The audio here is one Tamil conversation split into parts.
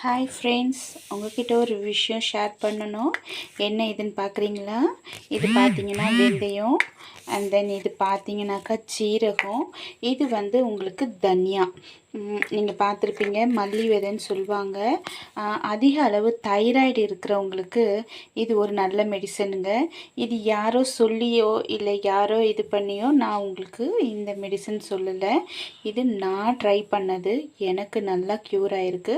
ஹாய் ஃப்ரெண்ட்ஸ், உங்ககிட்ட ஒரு விஷயம் ஷேர் பண்ணணும். என்ன இதுன்னு பார்க்குறீங்களா? இது பார்த்தீங்கன்னா வெந்தயம், அண்ட் தென் இது பார்த்தீங்கன்னாக்கா சீரகம், இது வந்து உங்களுக்கு தனியா. நீங்கள் பார்த்துருப்பீங்க, மல்லி விதைன்னு சொல்லுவாங்க. அதிக அளவு தைராய்டு இருக்கிறவங்களுக்கு இது ஒரு நல்ல மெடிசனுங்க. இது யாரோ சொல்லியோ இல்லை யாரோ இது பண்ணியோ நான் உங்களுக்கு இந்த மெடிசன் சொல்லலை. இது நான் ட்ரை பண்ணது, எனக்கு நல்லா க்யூர் ஆகிருக்கு.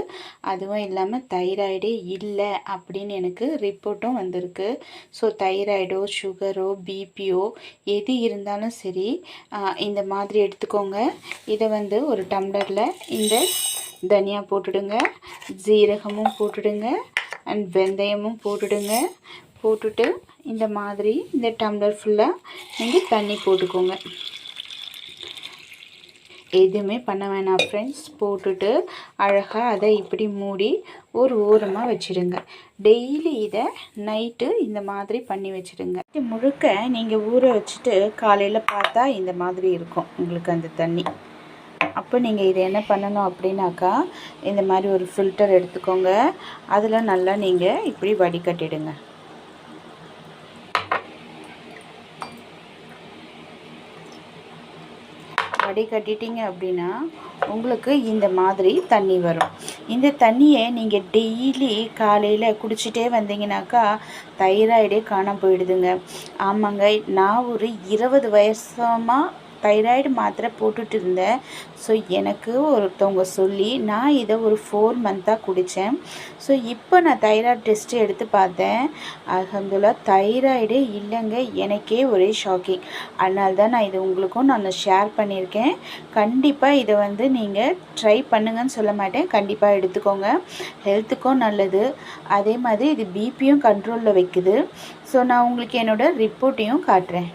அதுவும் இல்லாமல் தைராய்டே இல்லை அப்படின்னு எனக்கு ரிப்போர்ட்டும் வந்திருக்கு. ஸோ தைராய்டோ சுகரோ பிபியோ எது இருந்தாலும் சரி, இந்த மாதிரி எடுத்துக்கோங்க. இதை வந்து ஒரு டம்ளரில் இந்த தனியா போட்டுடுங்க, ஜீரகமும் போட்டுடுங்க, அண்ட் வெந்தயமும் போட்டுடுங்க. போட்டுட்டு இந்த மாதிரி இந்த டம்ளர் ஃபுல்லாக நீங்கள் தண்ணி போட்டுக்கோங்க. எதுவுமே பண்ண வேணாம் ஃப்ரெண்ட்ஸ். போட்டுட்டு அழகாக அதை இப்படி மூடி ஒரு ஓரமாக வச்சுடுங்க. டெய்லி இதை நைட்டு இந்த மாதிரி பண்ணி வச்சுடுங்க. முழுக்க நீங்கள் ஊற வச்சுட்டு காலையில் பார்த்தா இந்த மாதிரி இருக்கும் உங்களுக்கு அந்த தண்ணி. அப்போ நீங்கள் இதை என்ன பண்ணணும் அப்படின்னாக்கா, இந்த மாதிரி ஒரு ஃபில்டர் எடுத்துக்கோங்க. அதில் நல்லா நீங்கள் இப்படி வடிகட்டிடுங்க. வடிகட்டிட்டீங்க அப்படின்னா உங்களுக்கு இந்த மாதிரி தண்ணி வரும். இந்த தண்ணியை நீங்கள் டெய்லி காலையில் குடிச்சிட்டே வந்தீங்கன்னாக்கா தைராய்டே காணாமல் போயிடுதுங்க. ஆமாங்க, நான் ஒரு 20 வருஷமாக தைராய்டு மாத்திரை போட்டுட்டு இருந்தேன். ஸோ எனக்கு ஒருத்தவங்க சொல்லி நான் இதை ஒரு 4 மந்த்தாக குடித்தேன். ஸோ இப்போ நான் தைராய்டு டெஸ்ட்டு எடுத்து பார்த்தேன். அல்ஹம்துலில்லாஹ் தைராய்டே இல்லைங்க. எனக்கே ஒரே ஷாக்கிங். அதனால தான் நான் இதை உங்களுக்கும் நான் ஷேர் பண்ணியிருக்கேன். கண்டிப்பாக இதை வந்து நீங்கள் ட்ரை பண்ணுங்கன்னு சொல்ல மாட்டேன், கண்டிப்பாக எடுத்துக்கோங்க. ஹெல்த்துக்கும் நல்லது. அதே மாதிரி இது பிபியும் கண்ட்ரோலில் வைக்குது. ஸோ நான் உங்களுக்கு என்னோடய ரிப்போர்ட்டையும் காட்டுறேன்.